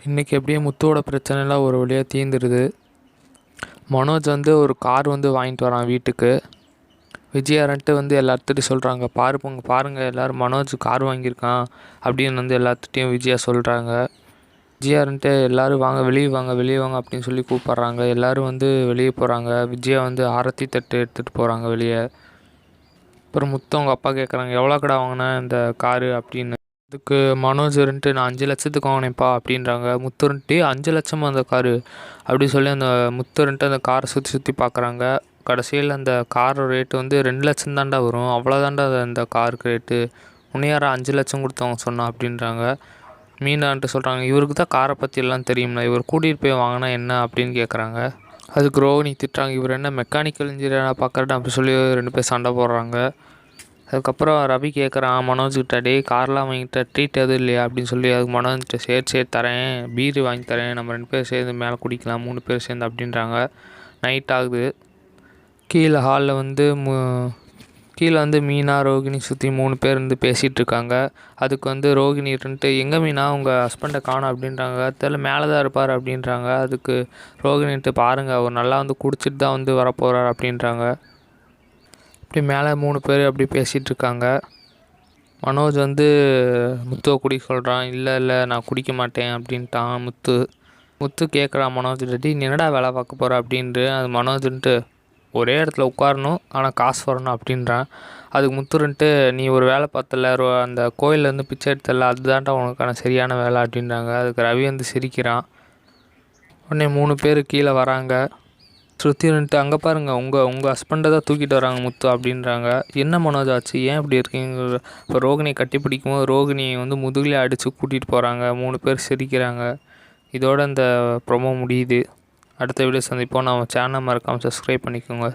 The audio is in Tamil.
இன்றைக்கி எப்படியே முத்துவோட பிரச்சனைலாம் ஒரு வழியாக தீர்ந்துடுது. மனோஜ் வந்து ஒரு கார் வந்து வாங்கிட்டு வரான் வீட்டுக்கு. விஜயாரன்ட்டு வந்து எல்லாத்துட்டையும் சொல்கிறாங்க, பாருங்கள் எல்லோரும் மனோஜ் கார் வாங்கியிருக்கான் அப்படின்னு வந்து எல்லாத்துட்டையும் விஜயா சொல்கிறாங்க. விஜயாரன்ட்டு எல்லோரும் வாங்க வெளியே வாங்க வெளியே வாங்க அப்படின்னு சொல்லி கூப்பிட்றாங்க. எல்லோரும் வந்து வெளியே போகிறாங்க. விஜயா வந்து ஆரத்தி தட்டு எடுத்துகிட்டு போகிறாங்க வெளியே. அப்புறம் முத்து அவங்க அப்பா கேட்குறாங்க, எவ்வளோ கடை வாங்கினேன் இந்த காரு அப்படின்னு. அதுக்கு மனோஜ் இருந்துட்டு, நான் 5 லட்சத்துக்கு வாங்கினேன்ப்பா அப்படின்றாங்க. முத்து இருந்துட்டு 5 லட்சமா அந்த காரு அப்படி சொல்லி அந்த முத்து இருந்துட்டு அந்த காரை சுற்றி பார்க்குறாங்க. கடைசியில் அந்த கார் ரேட்டு வந்து 2 லட்சம் தாண்டா வரும், அவ்வளோதாண்டா அந்த காருக்கு ரேட்டு, உன்னையாரா 5 லட்சம் கொடுத்தவங்க சொன்னான் அப்படின்றாங்க. மீனான்ட்டு சொல்கிறாங்க, இவருக்கு தான் காரை பற்றி எல்லாம் தெரியும்ல, இவர் கூட்டிகிட்டு போய் வாங்கினா என்ன அப்படின்னு கேட்குறாங்க. அதுக்கு ரோஹினி திட்டுறாங்க, இவர் என்ன மெக்கானிக்கல் இன்ஜினியராக பார்க்குறேன் அப்படி சொல்லி 2 பேர் சண்டை போடுறாங்க. அதுக்கப்புறம் ரவி கேட்குறான் மனோஜ்கிட்ட, டேய் கார்லாம் வாங்கிட்ட ட்ரீட் எதுவும் இல்லையா அப்படின்னு சொல்லி. அதுக்கு மனோஜ்கிட்ட சரி தரேன், பீரு வாங்கி தரேன், நம்ம 2 பேர் சேர்ந்து மேலே குடிக்கலாம் 3 பேர் சேர்ந்து அப்படின்றாங்க. நைட் ஆகுது. கீழே ஹாலில் வந்து கீழே வந்து மீனா ரோகிணி சுற்றி 3 பேர் இருந்து பேசிகிட்ருக்காங்க. அதுக்கு வந்து ரோகிணி இருந்துட்டு, எங்கே மீனா உங்கள் ஹஸ்பண்டை காணோம் அப்படின்றாங்க. தெரியல மேலே தான் இருப்பார் அப்படின்றாங்க. அதுக்கு ரோகிணிட்டு, பாருங்கள் அவர் நல்லா வந்து குடிச்சிட்டு தான் வந்து வரப்போகிறார் அப்படின்றாங்க. அப்படி மேலே 3 பேர் அப்படி பேசிகிட்ருக்காங்க. மனோஜ் வந்து முத்துவை குடிக்க சொல்கிறான். இல்லை நான் குடிக்க மாட்டேன் அப்படின்ட்டான் முத்து கேட்குறான் மனோஜ், டேய் நீ என்னடா வேலை பார்க்க போகிற அப்படின்ட்டு. அது மனோஜ்ன்ட்டு, ஒரே இடத்துல உட்காரணும் ஆனால் காசு வரணும் அப்படின்றான். அதுக்கு முத்துருன்ட்டு, நீ ஒரு வேலை பார்த்தல அந்த கோயிலேருந்து பிச்சை எடுத்தல, அதுதான்டா உனக்கான சரியான வேலை அப்படின்றாங்க. அதுக்கு ரவி வந்து சிரிக்கிறான். உடனே 3 பேர் கீழே வராங்க. ஸ்ருதின்ட்டு, அங்கே பாருங்கள் உங்கள் ஹஸ்பண்டை தான் தூக்கிட்டு வராங்க முத்து அப்படின்றாங்க. என்ன மனோஜ் ஆச்சு, ஏன் இப்படி இருக்கீங்க? இப்போ ரோகிணியை கட்டி பிடிக்கும்போது ரோகிணியை வந்து முதுகிலே அடித்து கூட்டிகிட்டு போகிறாங்க. 3 பேர் சிரிக்கிறாங்க. இதோட இந்த ப்ரோமோ முடியுது. அடுத்த வீடியோ சந்திப்போம். நம்ம சேனலை மறக்காமல் சப்ஸ்கிரைப் பண்ணிக்கோங்க.